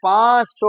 500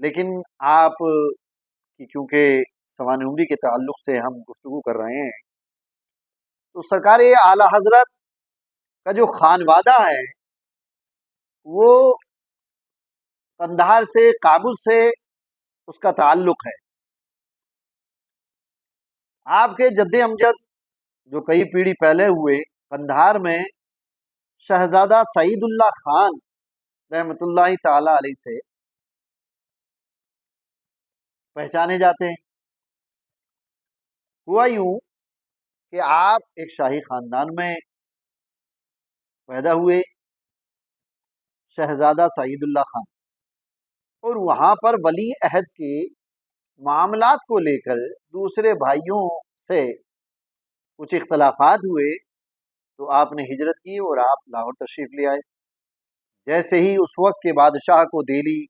لیکن آپ کی چونکہ سوانح عمری کے تعلق سے ہم گفتگو کر رہے ہیں، تو سرکار اعلی حضرت کا جو خانوادہ ہے وہ قندھار سے، کابل سے اس کا تعلق ہے۔ آپ کے جد امجد جو کئی پیڑھی پہلے ہوئے قندھار میں شہزادہ سعید اللہ خان رحمۃ اللہ تعالی علیہ سے پہچانے جاتے ہیں۔ ہوا یوں کہ آپ ایک شاہی خاندان میں پیدا ہوئے، شہزادہ سعید اللہ خان، اور وہاں پر ولی عہد کے معاملات کو لے کر دوسرے بھائیوں سے کچھ اختلافات ہوئے، تو آپ نے ہجرت کی اور آپ لاہور تشریف لے آئے۔ جیسے ہی اس وقت کے بادشاہ کو دہلی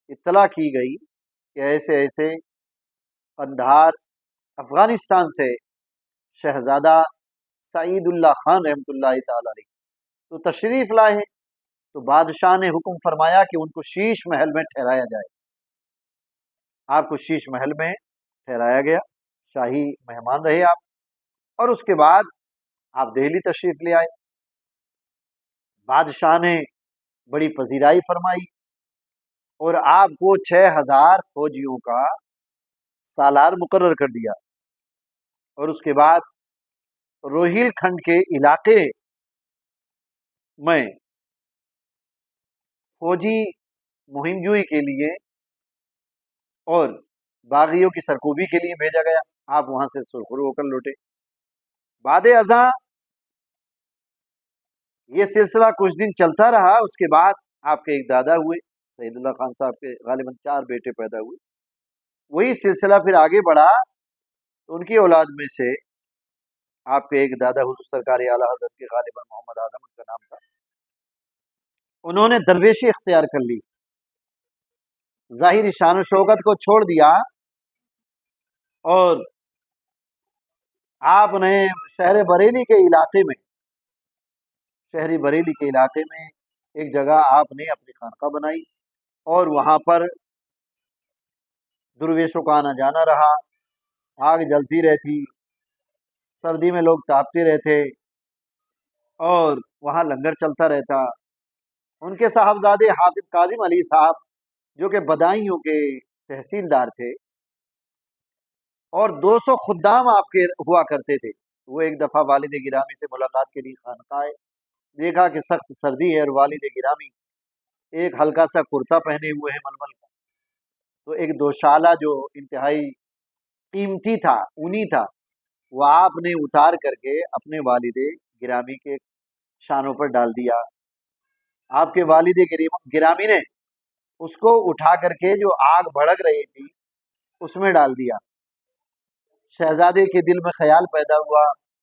اطلاع کی گئی کہ ایسے ایسے قندھار افغانستان سے شہزادہ سعید اللہ خان رحمۃ اللہ تعالی علیہ تو تشریف لائے ہیں، تو بادشاہ نے حکم فرمایا کہ ان کو شیش محل میں ٹھہرایا جائے۔ آپ کو شیش محل میں ٹھہرایا گیا، شاہی مہمان رہے آپ، اور اس کے بعد آپ دہلی تشریف لے آئے۔ بادشاہ نے بڑی پذیرائی فرمائی اور آپ کو 6000 فوجیوں کا سالار مقرر کر دیا، اور اس کے بعد روہیل کھنڈ کے علاقے میں فوجی مہم جوئی کے لیے اور باغیوں کی سرکوبی کے لیے بھیجا گیا۔ آپ وہاں سے سرخرو ہو کر لوٹے۔ بعد ازاں یہ سلسلہ کچھ دن چلتا رہا، اس کے بعد آپ کے ایک دادا ہوئے، سعید اللہ خان صاحب کے غالباً 4 بیٹے پیدا ہوئے۔ وہی سلسلہ پھر آگے بڑھا، تو ان کی اولاد میں سے آپ کے ایک دادا حضور سرکار اعلی حضرت کے غالباً محمد اعظم ان کا نام تھا، انہوں نے درویشی اختیار کر لی، ظاہری شان و شوکت کو چھوڑ دیا، اور آپ نے شہر بریلی کے علاقے میں ایک جگہ آپ نے اپنی خانقاہ بنائی، اور وہاں پر درویشوں کا آنا جانا رہا، آگ جلتی رہتی، سردی میں لوگ تاپتے رہتے، اور وہاں لنگر چلتا رہتا۔ ان کے صاحبزادے حافظ کاظم علی صاحب جو کہ بدایوں کے تحصیلدار تھے، اور 200 خدام آپ کے ہوا کرتے تھے، وہ ایک دفعہ والد گرامی سے ملاقات کے لیے خانقاہ آئے، دیکھا کہ سخت سردی ہے اور والد گرامی ایک ہلکا سا کرتا پہنے ہوئے ہیں ململ کا، تو ایک دوشالہ جو انتہائی قیمتی تھا، اونی تھا، وہ آپ نے اتار کر کے اپنے والد گرامی کے شانوں پر ڈال دیا۔ آپ کے والد گرامی نے اس کو اٹھا کر کے جو آگ بھڑک رہی تھی اس میں ڈال دیا۔ شہزادے کے دل میں خیال پیدا ہوا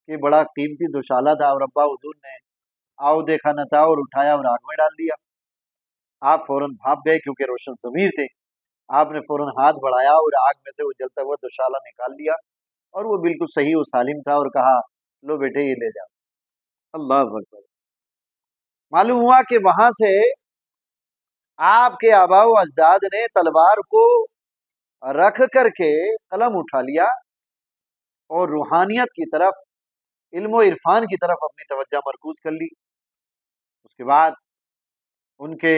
کہ بڑا قیمتی دوشالہ تھا، اور ابا حضور نے آؤ دیکھا نہ تھا اور اٹھایا اور آگ میں ڈال دیا۔ آپ فوراً بھاپ گئے، کیونکہ روشن ضمیر تھے، آپ نے فوراً ہاتھ بڑھایا اور آگ میں سے وہ جلتا ہوا دوشالہ نکال لیا، اور وہ بالکل صحیح و سالم تھا، اور کہا لو بیٹے یہ لے جاؤ۔ اللہ اکبر۔ معلوم ہوا کہ وہاں سے آپ کے آباء و اجداد نے تلوار کو رکھ کر کے قلم اٹھا لیا اور روحانیت کی طرف، علم و عرفان کی طرف اپنی توجہ مرکوز کر لی۔ اس کے بعد ان کے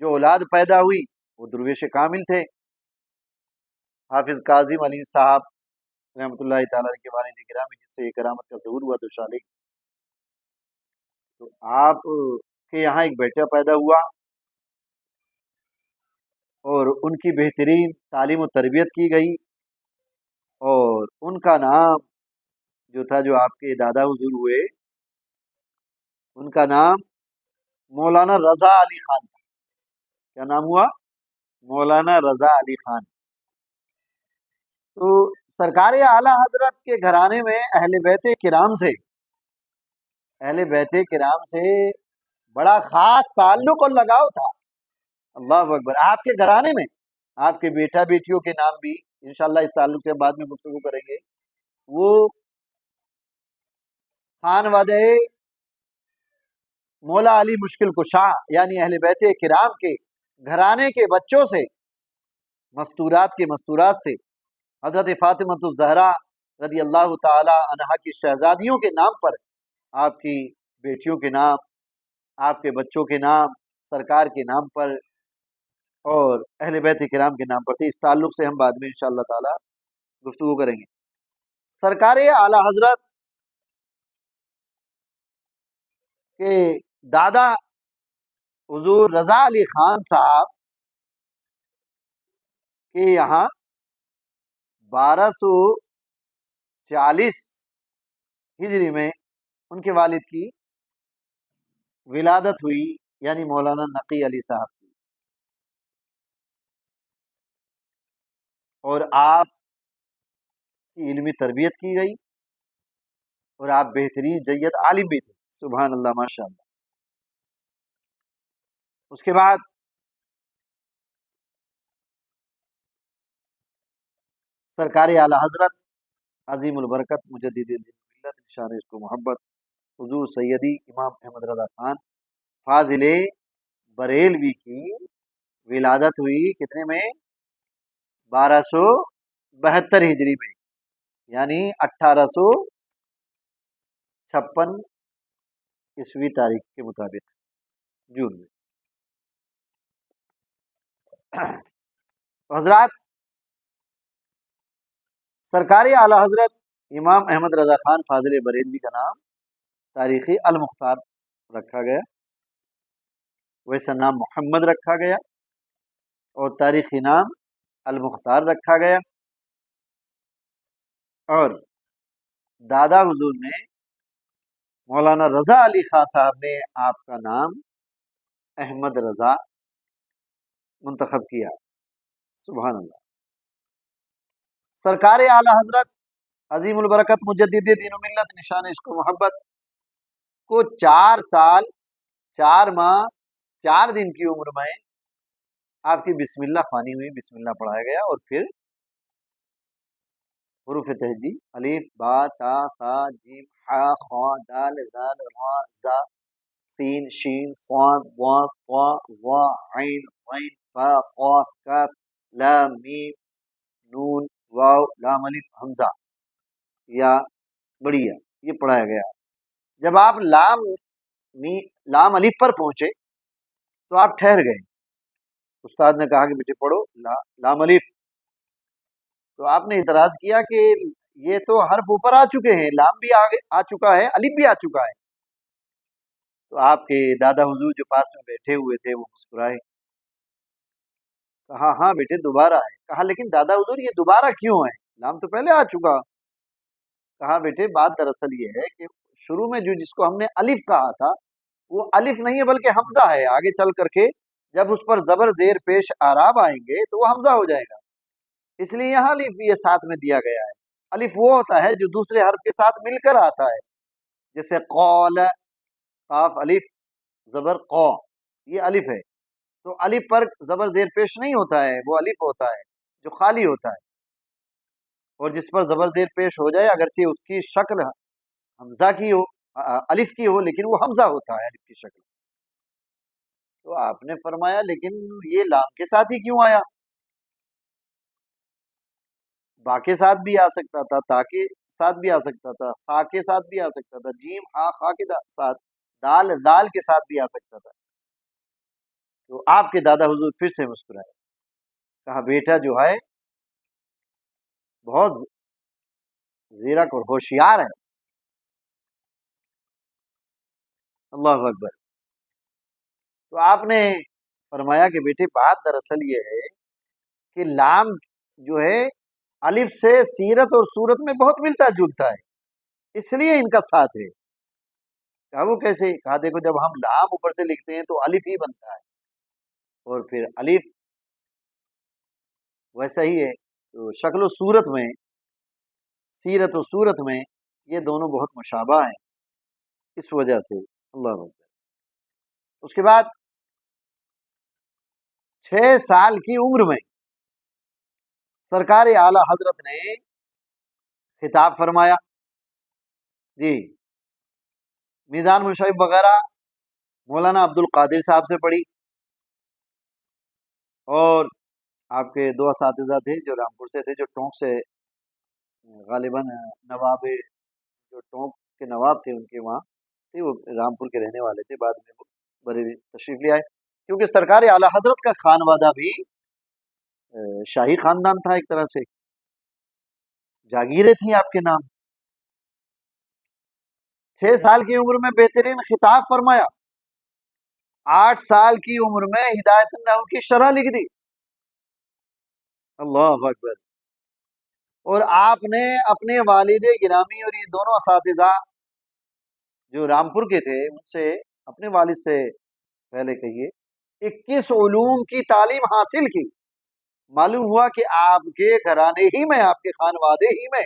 جو اولاد پیدا ہوئی وہ درویش کامل تھے۔ حافظ کاظم علی صاحب رحمۃ اللہ تعالی کے والد گرامی جن سے یہ کرامت کا ظہور ہوا دوشالے، تو آپ کے یہاں ایک بیٹا پیدا ہوا، اور ان کی بہترین تعلیم و تربیت کی گئی، اور ان کا نام جو تھا، جو آپ کے دادا حضور ہوئے، ان کا نام مولانا رضا علی خان تھا۔ کیا نام ہوا؟ مولانا رضا علی خان۔ تو سرکار اعلی حضرت کے گھرانے میں اہل بیت کرام سے بڑا خاص تعلق اور لگاؤ تھا۔ اللہ اکبر۔ آپ کے گھرانے میں آپ کے بیٹا بیٹیوں کے نام بھی انشاءاللہ اس تعلق سے بعد میں گفتگو کریں گے، وہ خانوادہ مولا علی مشکل کشا یعنی اہل بیت کرام کے گھرانے کے بچوں سے مستورات کے مستورات سے حضرت فاطمۃ الزہرا رضی اللہ تعالی عنہا کی شہزادیوں کے نام پر، آپ کی بیٹیوں کے نام، آپ کے بچوں کے نام، سرکار کے نام پر اور اہل بیت کرام کے نام پر تھے۔ اس تعلق سے ہم بعد میں انشاءاللہ تعالی گفتگو کریں گے۔ سرکار اعلی حضرت کے دادا حضور رضا علی خان صاحب کے یہاں 1240 ہجری میں ان کے والد کی ولادت ہوئی، یعنی مولانا نقی علی صاحب کی، اور آپ کی علمی تربیت کی گئی اور آپ بہترین جید عالم بھی تھے، سبحان اللہ ماشاء اللہ۔ اس کے بعد سرکار اعلی حضرت عظیم البرکت مجدد دین ملت نشان عشق و محبت حضور سیدی امام احمد رضا خان فاضل بریلوی کی ولادت ہوئی کتنے میں؟ 1272 ہجری میں، یعنی 1856 عیسوی تاریخ کے مطابق جون میں۔ حضرات، سرکار اعلی حضرت امام احمد رضا خان فاضل بریلوی کا نام تاریخی المختار رکھا گیا، ویسا نام محمد رکھا گیا اور تاریخی نام المختار رکھا گیا، اور دادا حضور نے مولانا رضا علی خان صاحب نے آپ کا نام احمد رضا منتخب کیا، سبحان اللہ۔ سرکار اعلی حضرت عظیم البرکت مجدد دین و ملت نشان عشق و محبت کو 4 سال 4 ماہ 4 دن کی عمر میں آپ کی بسم اللہ خوانی ہوئی، بسم اللہ پڑھایا گیا، اور پھر حروف تہجی الف با تا ثا جیم ح خ دال ذال را زا سین شین صاد ضاد طا ظا عین غین فا قاف کاف لام میم نون واو لام الف حمزہ یا بڑی یا، یہ پڑھایا گیا۔ جب آپ لام الف پر پہنچے تو آپ ٹھہر گئے، استاد نے کہا کہ بیٹے پڑھو لام الف، تو آپ نے اعتراض کیا کہ یہ تو حرف اوپر آ چکے ہیں، لام بھی آ چکا ہے، الف بھی آ چکا ہے۔ تو آپ کے دادا حضور جو پاس میں بیٹھے ہوئے تھے وہ مسکرائے، کہا ہاں بیٹے دوبارہ ہے۔ کہا لیکن دادا حضور یہ دوبارہ کیوں ہے، لام تو پہلے آ چکا۔ کہا بیٹے بات دراصل یہ ہے کہ شروع میں جس کو ہم نے الف کہا تھا وہ الف نہیں ہے بلکہ حمزہ ہے، آگے چل کر کے جب اس پر زبر زیر پیش آراب آئیں گے تو وہ حمزہ ہو جائے گا، اس لیے یہاں الف یہ ساتھ میں دیا گیا ہے۔ الف وہ ہوتا ہے جو دوسرے حرف کے ساتھ مل کر آتا ہے، جیسے قول، قاف الف زبر قو، یہ الف ہے، تو الف پر زبر زیر پیش نہیں ہوتا ہے، وہ الف ہوتا ہے جو خالی ہوتا ہے، اور جس پر زبر زیر پیش ہو جائے اگرچہ اس کی شکل حمزہ کی ہو، الف کی ہو، لیکن وہ حمزہ ہوتا ہے الف کی شکل۔ تو آپ نے فرمایا لیکن یہ لام کے ساتھ ہی کیوں آیا؟ با کے ساتھ بھی آ سکتا تھا، تا کے ساتھ بھی آ سکتا تھا، خا کے ساتھ بھی آ سکتا تھا، جیم ہا خا کے ساتھ، دال کے ساتھ بھی آ سکتا تھا۔ تو آپ کے دادا حضور پھر سے مسکرائے، کہا بیٹا جو ہے بہت زیرک اور ہوشیار ہے، اللہ اکبر۔ تو آپ نے فرمایا کہ بیٹے بات دراصل یہ ہے کہ لام جو ہے الف سے سیرت اور صورت میں بہت ملتا جلتا ہے، اس لیے ان کا ساتھ ہے۔ کہا وہ کیسے؟ کہا دیکھو جب ہم لام اوپر سے لکھتے ہیں تو الف ہی بنتا ہے، اور پھر الف ویسا ہی ہے، تو شکل و صورت میں، سیرت و صورت میں یہ دونوں بہت مشابہ ہیں، اس وجہ سے اللہ اکبر۔ اس کے بعد 6 سال کی عمر میں سرکار اعلی حضرت نے خطاب فرمایا، جی میزان مشاہب وغیرہ مولانا عبد القادر صاحب سے پڑھی، اور آپ کے دو اساتذہ تھے جو رامپور سے تھے، جو ٹونک سے غالباً نواب، جو ٹونک کے نواب تھے ان کے وہاں تھے، وہ رامپور کے رہنے والے تھے، بعد میں وہ بریلی تشریف لے آئے، کیونکہ سرکار اعلیٰ حضرت کا خانوادہ بھی شاہی خاندان تھا، ایک طرح سے جاگیریں تھیں آپ کے نام۔ 6 سال کی عمر میں بہترین خطاب فرمایا، 8 سال کی عمر میں ہدایت النحو کی شرح لکھ دی، اللہ اکبر۔ اور آپ نے اپنے والد گرامی اور یہ دونوں اساتذہ جو رامپور کے تھے ان سے، اپنے والد سے پہلے کہیے 21 علوم کی تعلیم حاصل کی۔ معلوم ہوا کہ آپ کے گھرانے ہی میں، آپ کے خانوادے ہی میں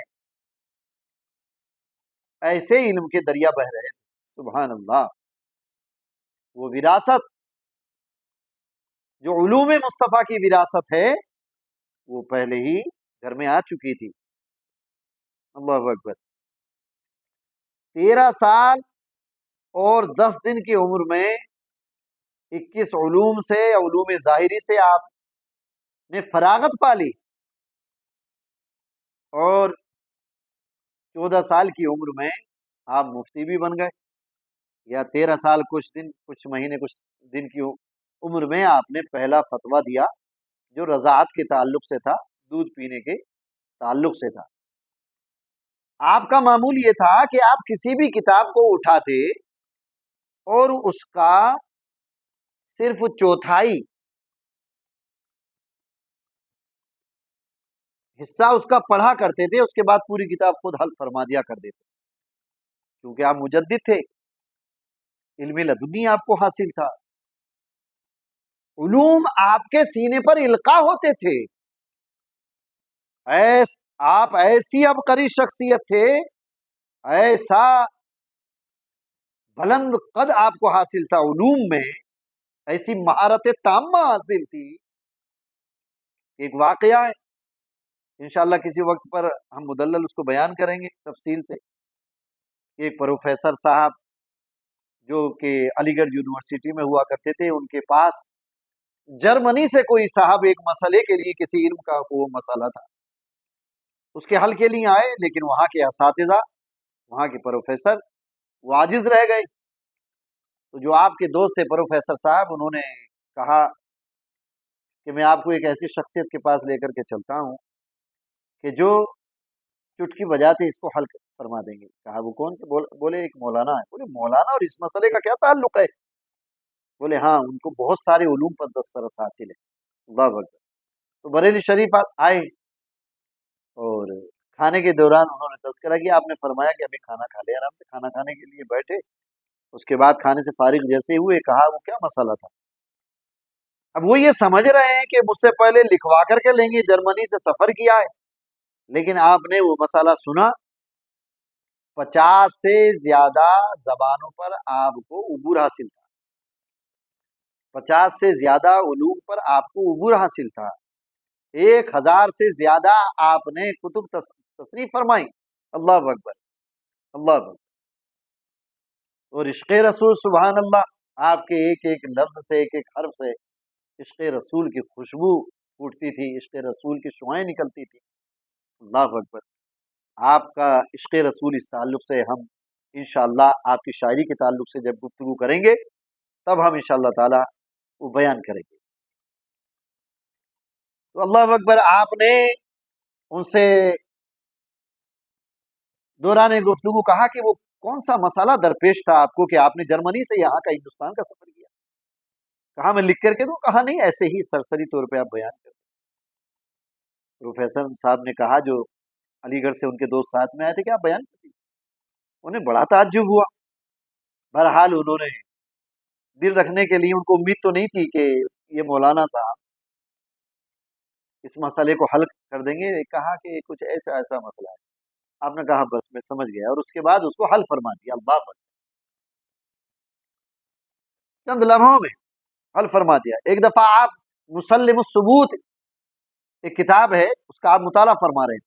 ایسے علم کے دریا بہ رہے تھے، سبحان اللہ۔ وہ وراثت جو علوم مصطفیٰ کی وراثت ہے وہ پہلے ہی گھر میں آ چکی تھی، اللہ اکبر۔ 13 سال اور 10 دن کی عمر میں 21 علوم سے، علوم ظاہری سے آپ نے فراغت پالی، اور 14 سال کی عمر میں آپ مفتی بھی بن گئے، یا 13 سال کچھ دن، کچھ مہینے، کچھ دن کی عمر میں آپ نے پہلا فتویٰ دیا جو رضاعت کے تعلق سے تھا، دودھ پینے کے تعلق سے تھا۔ آپ کا معمول یہ تھا کہ آپ کسی بھی کتاب کو اٹھاتے اور اس کا صرف چوتھائی حصہ اس کا پڑھا کرتے تھے، اس کے بعد پوری کتاب خود حل فرما دیا کرتے تھے، کیونکہ آپ مجدد تھے، علم لدنی آپ کو حاصل تھا، علوم آپ کے سینے پر القاء ہوتے تھے، آپ ایسی عبقری شخصیت تھے، ایسا بلند قد آپ کو حاصل تھا علوم میں، ایسی مہارت تامہ حاصل تھی۔ ایک واقعہ ہے، انشاءاللہ کسی وقت پر ہم مدلل اس کو بیان کریں گے تفصیل سے۔ ایک پروفیسر صاحب جو کہ علی گڑھ یونیورسٹی میں ہوا کرتے تھے، ان کے پاس جرمنی سے کوئی صاحب ایک مسئلے کے لیے، کسی علم کا وہ مسئلہ تھا، اس کے حل کے لیے آئے، لیکن وہاں کے اساتذہ، وہاں کے پروفیسر وہ عاجز رہ گئے۔ تو جو آپ کے دوست تھے پروفیسر صاحب، انہوں نے کہا کہ میں آپ کو ایک ایسی شخصیت کے پاس لے کر کے چلتا ہوں کہ جو چٹکی بجاتے اس کو حل فرما دیں گے۔ کہا وہ کون؟ بولے ایک مولانا ہے۔ بولے مولانا اور اس مسئلے کا کیا تعلق ہے؟ بولے ہاں، ان کو بہت سارے علوم پر دسترس حاصل ہے، اللہ اکبر۔ تو بریلی شریف آئے، اور کھانے کے دوران انہوں نے تذکرہ کیا، آپ نے فرمایا کہ ابھی کھانا کھا لیا، آرام سے کھانا کھانے کے لیے بیٹھے، اس کے بعد کھانے سے فارغ جیسے ہوئے کہا وہ کیا مسئلہ تھا؟ اب وہ یہ سمجھ رہے ہیں کہ مجھ سے پہلے لکھوا کر کے لیں گے، جرمنی سے سفر کیا ہے، لیکن آپ نے وہ مسئلہ سنا، 50 سے زیادہ زبانوں پر آپ کو عبور حاصل تھا، 50 سے زیادہ علوم پر آپ کو عبور حاصل تھا، 1000 سے زیادہ آپ نے کتب تصنیف فرمائی، اللہ اکبر، اللہ اکبر۔ اور عشق رسول، سبحان اللہ، آپ کے ایک ایک لفظ سے، ایک ایک حرف سے عشق رسول کی خوشبو پھوٹتی تھی، عشق رسول کی شعائیں نکلتی تھی، اللہ اکبر۔ آپ کا عشق رسول اس تعلق سے ہم انشاءاللہ آپ کی شاعری کے تعلق سے جب گفتگو کریں گے تب ہم انشاءاللہ تعالی وہ بیان کریں گے۔ تو اللہ اکبر، آپ نے ان سے دوران گفتگو کہا کہ وہ کون سا مسئلہ درپیش تھا آپ کو کہ آپ نے جرمنی سے یہاں کا ہندوستان کا سفر کیا؟ کہا میں لکھ کر کے دوں؟ کہا نہیں، ایسے ہی سرسری طور پہ آپ بیان کریں۔ پروفیسر صاحب نے کہا، جو علی گڑھ سے ان کے دوست ساتھ میں آئے تھے، کہ آپ بیان کریں؟ انہیں بڑا تعجب ہوا۔ بہرحال انہوں نے دل رکھنے کے لیے، ان کو امید تو نہیں تھی کہ یہ مولانا صاحب اس مسئلے کو حل کر دیں گے، کہا کہ کچھ ایسا ایسا مسئلہ ہے۔ آپ نے کہا بس میں سمجھ گیا، اور اس کے بعد اس کو حل فرما دیا، اللہ اکبر، چند لمحوں میں حل فرما دیا۔ ایک دفعہ آپ مسلم الثبوت ایک کتاب ہے، اس کا آپ مطالعہ فرما رہے ہیں،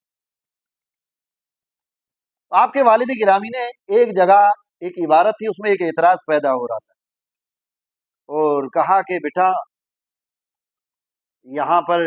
آپ کے والد گرامی نے ایک جگہ ایک عبارت تھی، اس میں ایک اعتراض پیدا ہو رہا تھا، اور کہا کہ بیٹا یہاں پر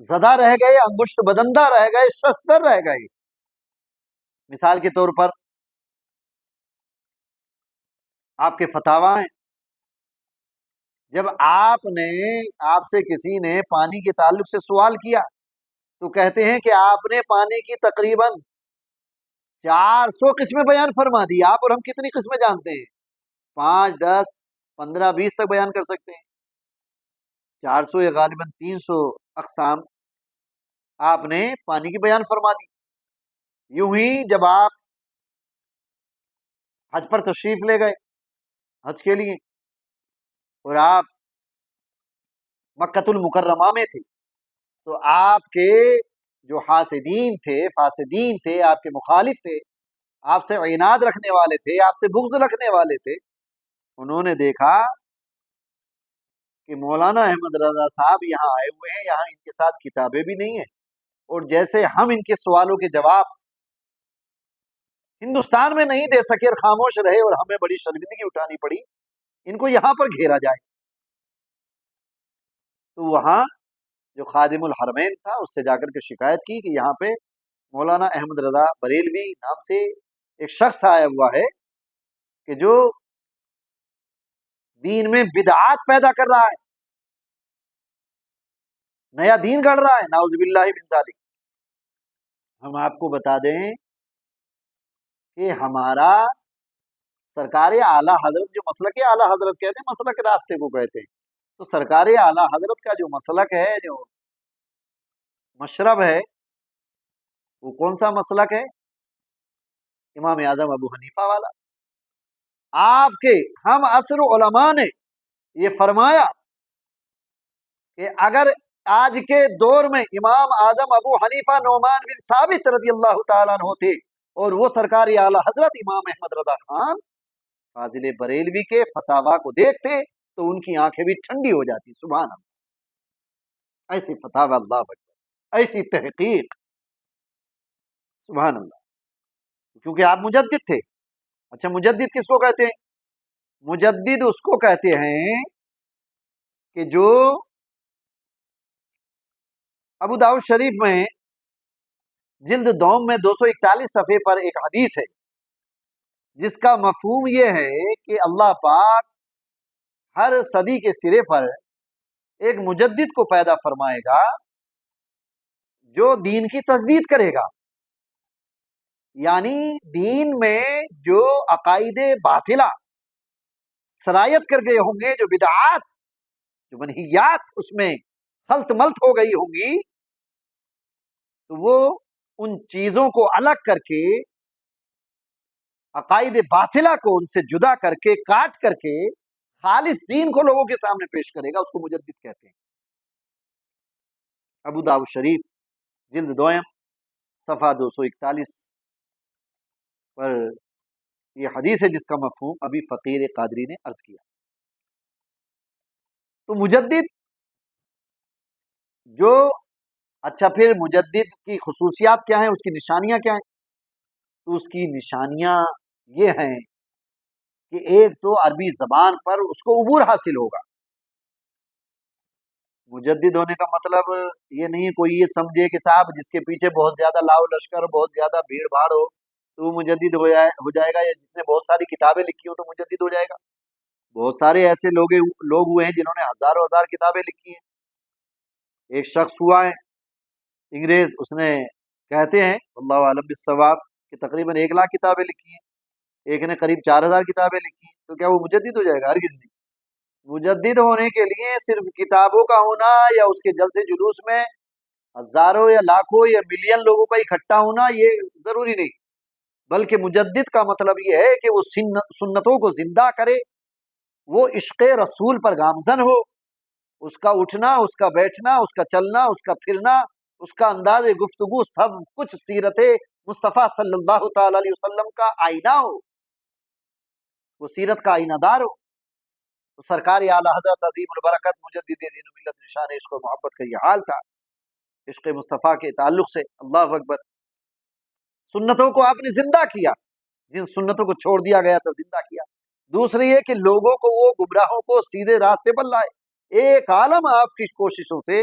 زدہ رہ گئے، انگشت بدندہ رہ گئے، شختر رہ گئے۔ مثال کے طور پر آپ کے فتاوا ہیں، جب آپ سے کسی نے پانی کے تعلق سے سوال کیا تو کہتے ہیں کہ آپ نے پانی کی تقریباً 400 قسمیں بیان فرما دی۔ آپ اور ہم کتنی قسمیں جانتے ہیں؟ 5، 10، 15، 20 تک بیان کر سکتے ہیں۔ 400 یا غالباً 300 اقسام آپ نے پانی کی بیان فرما دی۔ یوں ہی جب آپ حج پر تشریف لے گئے حج کے لیے، اور آپ مکۃ المکرمہ میں تھے، تو آپ کے جو حاسدین تھے، فاسدین تھے، آپ کے مخالف تھے، آپ سے عناد رکھنے والے تھے، آپ سے بغض رکھنے والے تھے، انہوں نے دیکھا کہ مولانا احمد رضا صاحب یہاں آئے ہوئے ہیں، یہاں ان کے ساتھ کتابیں بھی نہیں ہیں، اور جیسے ہم ان کے سوالوں کے جواب ہندوستان میں نہیں دے سکے اور خاموش رہے اور ہمیں بڑی شرمندگی اٹھانی پڑی، ان کو یہاں پر گھیرا جائے۔ تو وہاں جو خادم الحرمین تھا اس سے جا کر کے شکایت کی کہ یہاں پہ مولانا احمد رضا بریلوی نام سے ایک شخص آیا ہوا ہے کہ جو دین میں بدعات پیدا کر رہا ہے، نیا دین گڑھ رہا ہے، نعوذ باللہ من ذالک۔ ہم آپ کو بتا دیں کہ ہمارا سرکار اعلیٰ حضرت جو مسلک اعلیٰ حضرت کہتے ہیں، مسلک راستے کو کہتے ہیں، تو سرکار اعلیٰ حضرت کا جو مسلک ہے، جو مشرب ہے، وہ کون سا مسلک ہے؟ امام اعظم ابو حنیفہ والا۔ آپ کے ہم عصر علماء نے یہ فرمایا کہ اگر آج کے دور میں امام اعظم ابو حنیفہ نعمان بن ثابت رضی اللہ تعالیٰ عنہ ہوتے اور وہ سرکار اعلیٰ حضرت امام احمد رضا خان فاضل بریلوی کے فتاوا کو دیکھتے تو ان کی آنکھیں بھی ٹھنڈی ہو جاتی۔ سبحان اللہ، ایسی فتاوا، اللہ اکبر، ایسی تحقیق، سبحان اللہ، کیونکہ آپ مجدد تھے۔ اچھا، مجدد کس کو کہتے ہیں؟ مجدد اس کو کہتے ہیں کہ جو ابو داؤد شریف میں جلد دوم میں 241 صفحے پر ایک حدیث ہے جس کا مفہوم یہ ہے کہ اللہ پاک ہر صدی کے سرے پر ایک مجدد کو پیدا فرمائے گا جو دین کی تجدید کرے گا، یعنی دین میں جو عقائد باطلہ سرایت کر گئے ہوں گے، جو بدعات، جو منہیات اس میں خلط ملط ہو گئی ہوں گی، تو وہ ان چیزوں کو الگ کر کے، عقائد باطلہ کو ان سے جدا کر کے، کاٹ کر کے خالص دین کو لوگوں کے سامنے پیش کرے گا، اس کو مجدد کہتے ہیں۔ ابو داؤد شریف جلد دوم صفحہ 241 پر یہ حدیث ہے جس کا مفہوم ابھی فقیر قادری نے عرض کیا۔ تو مجدد جو، اچھا پھر مجدد کی خصوصیات کیا ہیں، اس کی نشانیاں کیا ہیں؟ تو اس کی نشانیاں یہ ہیں کہ ایک تو عربی زبان پر اس کو عبور حاصل ہوگا۔ مجدد ہونے کا مطلب یہ نہیں کوئی یہ سمجھے کہ صاحب جس کے پیچھے بہت زیادہ لاؤ لشکر، بہت زیادہ بھیڑ بھاڑ ہو تو وہ مجدد ہو جائے گا، یا جس نے بہت ساری کتابیں لکھی ہو تو مجدد ہو جائے گا۔ بہت سارے ایسے لوگ ہوئے ہیں جنہوں نے ہزاروں ہزار کتابیں لکھی ہیں۔ ایک شخص ہوا ہے انگریز، اس نے کہتے ہیں اللہ عالم بالصواب کہ تقریباً 1,00,000 کتابیں لکھی ہیں، ایک نے قریب 4,000 کتابیں لکھی ہیں، تو کیا وہ مجدد ہو جائے گا؟ ہرگز نہیں۔ مجدد ہونے کے لیے صرف کتابوں کا ہونا یا اس کے جلسے جلوس میں ہزاروں یا لاکھوں یا ملین لوگوں کا اکٹھا ہونا یہ ضروری نہیں، بلکہ مجدد کا مطلب یہ ہے کہ وہ سنتوں کو زندہ کرے، وہ عشق رسول پر گامزن ہو، اس کا اٹھنا، اس کا بیٹھنا، اس کا چلنا، اس کا پھرنا، اس کا انداز گفتگو سب کچھ سیرت مصطفیٰ صلی اللہ تعالی علیہ وسلم کا آئینہ ہو، وہ سیرت کا آئینہ دار ہو۔ تو سرکار اعلیٰ حضرت عظیم البرکت مجدد دین و ملت نشان عشق و محبت کا یہ حال تھا عشق مصطفیٰ کے تعلق سے۔ اللہ اکبر، سنتوں کو آپ نے زندہ کیا، جن سنتوں کو چھوڑ دیا گیا تھا زندہ کیا۔ دوسری یہ کہ لوگوں کو، وہ گمراہوں کو سیدھے راستے پر لائے۔ ایک عالم آپ کی کوششوں سے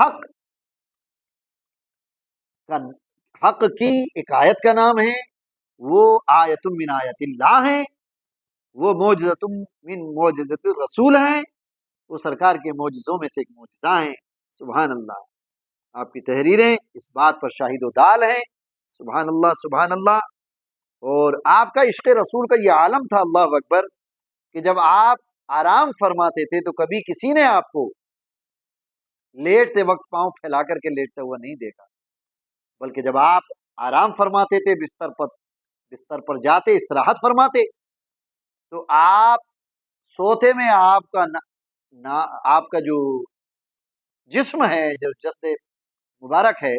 حق کا حق کی ایک آیت کا نام ہے، وہ آیت من آیت اللہ ہے، وہ معجزۃ من معجزۃ الرسول ہیں، وہ سرکار کے معجزوں میں سے ایک معجزہ ہیں۔ سبحان اللہ، آپ کی تحریریں اس بات پر شاہد و دال ہیں۔ سبحان اللہ سبحان اللہ۔ اور آپ کا عشق رسول کا یہ عالم تھا، اللہ اکبر، کہ جب آپ آرام فرماتے تھے تو کبھی کسی نے آپ کو لیٹتے وقت پاؤں پھیلا کر کے لیٹتا ہوا نہیں دیکھا، بلکہ جب آپ آرام فرماتے تھے، بستر پر جاتے، استراحت فرماتے، تو آپ سوتے میں آپ کا جو جسم ہے، جو جسد مبارک ہے،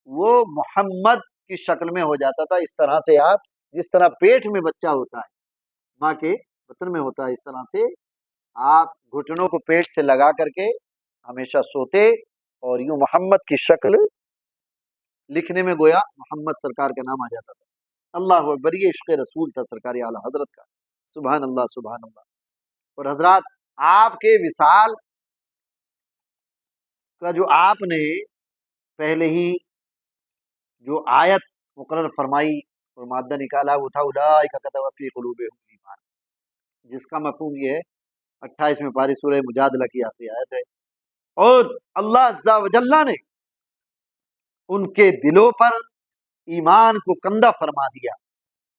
وہ محمد کی شکل میں ہو جاتا تھا۔ اس طرح سے آپ، جس طرح پیٹ میں بچہ ہوتا ہے، ماں کے بطن میں ہوتا ہے، اس طرح سے آپ گھٹنوں کو پیٹ سے لگا کر کے ہمیشہ سوتے، اور یوں محمد کی شکل لکھنے میں گویا محمد سرکار کا نام آ جاتا تھا۔ اللہ اکبر، یہ عشق رسول تھا سرکار اعلیٰ حضرت کا۔ سبحان اللہ سبحان اللہ۔ اور حضرات، آپ کے وصال کا جو آپ نے پہلے ہی جو آیت مقرر فرمائی اور مادہ نکالا، وہ تھا اولئک کتب فی قلوبہم الایمان، جس کا مفہوم یہ ہے 28ویں پارے سورہ مجادلہ کی آخری آیت ہے۔ اور اللہ عز و جل نے ان کے دلوں پر ایمان کو کندہ فرما دیا،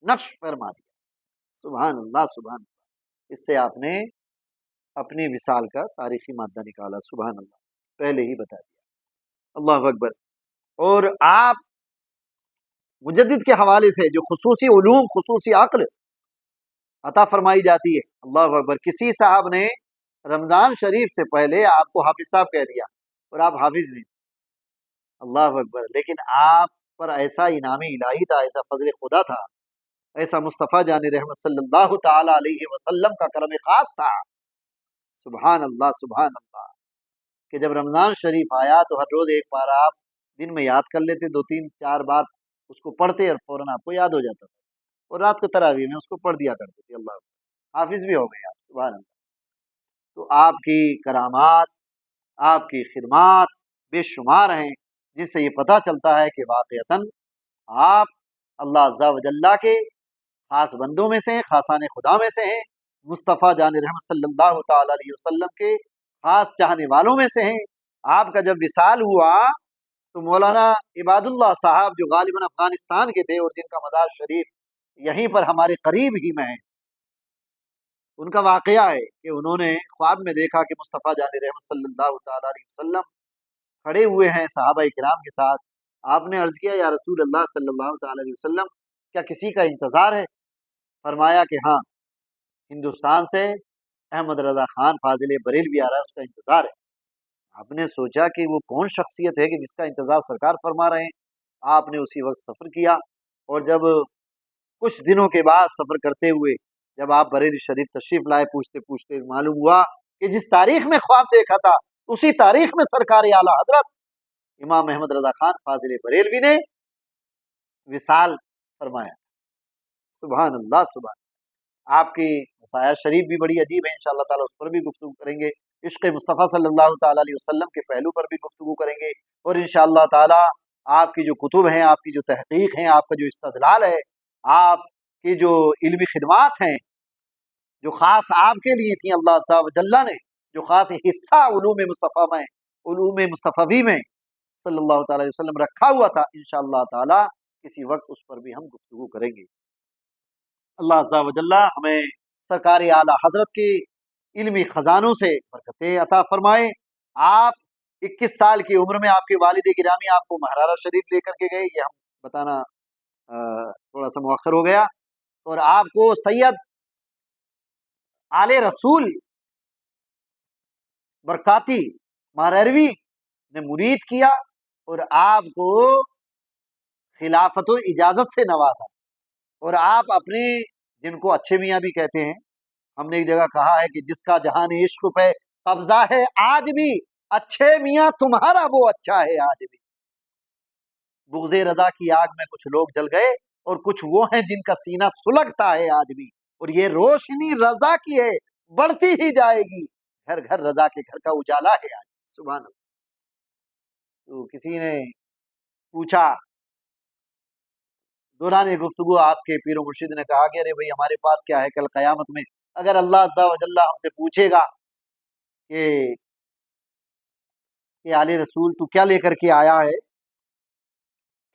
نقش فرما دیا۔ سبحان اللہ سبحان اللہ۔ اس سے آپ نے اپنی وصال کا تاریخی مادہ نکالا۔ سبحان اللہ، پہلے ہی بتا دیا۔ اللہ اکبر۔ اور آپ مجدد کے حوالے سے جو خصوصی علوم، خصوصی عقل عطا فرمائی جاتی ہے، اللہ اکبر، کسی صاحب نے رمضان شریف سے پہلے آپ کو حافظ صاحب کہہ دیا اور آپ حافظ نہیں، اللہ اکبر، لیکن آپ پر ایسا انعام الہی تھا، ایسا فضل خدا تھا، ایسا مصطفیٰ جان رحمت صلی اللہ تعالی علیہ وسلم کا کرم خاص تھا۔ سبحان اللہ سبحان اللہ، کہ جب رمضان شریف آیا تو ہر روز ایک بار آپ دن میں یاد کر لیتے، 2-3-4 بار اس کو پڑھتے اور فوراً آپ کو یاد ہو جاتا تھا، اور رات کو تراویح میں اس کو پڑھ دیا کرتے تھے۔ اللہ اکبر، حافظ بھی ہو گئے آپ، سبحان اللہ۔ تو آپ کی کرامات، آپ کی خدمات بے شمار ہیں، جس سے یہ پتہ چلتا ہے کہ واقعتاً آپ اللہ عز و جل کے خاص بندوں میں سے ہیں، خاصان خدا میں سے ہیں، مصطفیٰ جان رحمت صلی اللہ تعالی علیہ وسلم کے خاص چاہنے والوں میں سے ہیں۔ آپ کا جب وصال ہوا تو مولانا عباد اللہ صاحب، جو غالباً افغانستان کے تھے اور جن کا مزار شریف یہیں پر ہمارے قریب ہی میں ہے، ان کا واقعہ ہے کہ انہوں نے خواب میں دیکھا کہ مصطفیٰ جان رحمت صلی اللہ تعالی علیہ وسلم کھڑے ہوئے ہیں صحابہ کرام کے ساتھ۔ آپ نے عرض کیا، یا رسول اللہ صلی اللہ تعالی علیہ وسلم، کیا کسی کا انتظار ہے؟ فرمایا کہ ہاں، ہندوستان سے احمد رضا خان فاضل بریلوی آ رہا ہے، اس کا انتظار ہے۔ آپ نے سوچا کہ وہ کون شخصیت ہے کہ جس کا انتظار سرکار فرما رہے ہیں۔ آپ نے اسی وقت سفر کیا، اور جب کچھ دنوں کے بعد سفر کرتے ہوئے جب آپ بریلی شریف تشریف لائے، پوچھتے پوچھتے معلوم ہوا کہ جس تاریخ میں خواب دیکھا تھا، اسی تاریخ میں سرکار اعلیٰ حضرت امام احمد رضا خان فاضل بریلوی نے وصال فرمایا۔ سبحان اللہ سبحان اللہ۔ آپ کی مسایہ شریف بھی بڑی عجیب ہے، انشاءاللہ تعالیٰ اس پر بھی گفتگو کریں گے، عشق مصطفیٰ صلی اللہ تعالیٰ علیہ وسلم کے پہلو پر بھی گفتگو کریں گے، اور انشاءاللہ تعالیٰ آپ کی جو کتب ہیں، آپ کی جو تحقیق ہیں، آپ کا جو استدلال ہے، آپ کی جو علمی خدمات ہیں، جو خاص آپ کے لیے تھیں، اللہ عز و جل نے جو خاص حصہ علوم مصطفیٰ میں، علوم مصطفی میں صلی اللہ تعالی علیہ وسلم رکھا ہوا تھا، انشاءاللہ تعالی کسی وقت اس پر بھی ہم گفتگو کریں گے۔ اللہ عز و جل ہمیں سرکار اعلیٰ حضرت کے علمی خزانوں سے برکتیں عطا فرمائے۔ آپ 21 سال کی عمر میں آپ کے والد گرامی آپ کو مہرارہ شریف لے کر کے گئے، یہ ہم بتانا تھوڑا سا مؤخر ہو گیا، اور آپ کو سید آل رسول برکاتی مہروی نے مرید کیا، اور آپ کو خلافت و اجازت سے نوازا، اور آپ اپنے، جن کو اچھے میاں بھی کہتے ہیں، ہم نے ایک جگہ کہا ہے کہ جس کا جہان عشق پہ قبضہ ہے آج بھی، اچھے میاں تمہارا وہ اچھا ہے آج بھی۔ بغض رضا کی آگ میں کچھ لوگ جل گئے، اور کچھ وہ ہیں جن کا سینہ سلگتا ہے آج بھی، اور یہ روشنی رضا کی ہے، بڑھتی ہی جائے گی، گھر گھر رضا کے گھر کا اجالا ہے آج۔ سبحان اللہ۔ تو کسی نے پوچھا دوران گفتگو آپ کے پیر و مرشد نے کہا کہ ارے بھائی ہمارے پاس کیا ہے، کل قیامت میں اگر اللہ عز و جل ہم سے پوچھے گا کہ علی رسول تو کیا لے کر کے آیا ہے،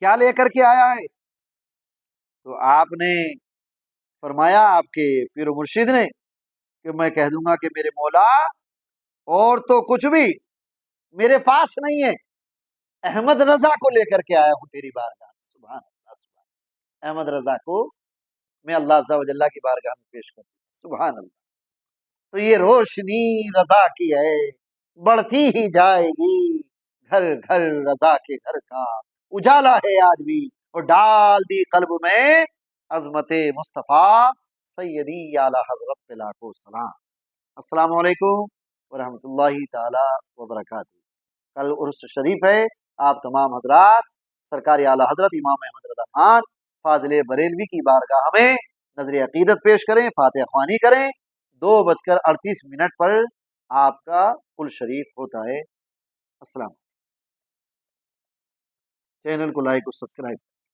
کیا لے کر کے آیا ہے، تو آپ نے فرمایا، آپ کے پیر و مرشد نے، کہ میں کہہ دوں گا کہ میرے مولا اور تو کچھ بھی میرے پاس نہیں ہے، احمد رضا کو لے کر کے آیا ہوں تیری بارگاہ میں۔ سبحان اللہ، سبحان، احمد رضا کو میں اللہ عز و جل کی بارگاہ میں پیش کرتا ہوں۔ سبحان اللہ۔ تو یہ روشنی رضا کی ہے، بڑھتی ہی جائے گی، گھر گھر رضا کے گھر کا اجالا ہے آج بھی، اور ڈال دی قلب میں عظمت مصطفیٰ سیدی اعلی حضرت پہ لاکھوں سلام۔ السلام علیکم ورحمۃ اللہ تعالی وبرکاتہ۔ کل عرس شریف ہے، آپ تمام حضرات سرکار اعلی حضرت امام احمد رضا خان فاضل بریلوی کی بارگاہ میں نظر عقیدت پیش کریں، فاتحہ خوانی کریں۔ 2:38 پر آپ کا کل شریف ہوتا ہے۔ السلام۔ چینل کو لائک اور سبسکرائب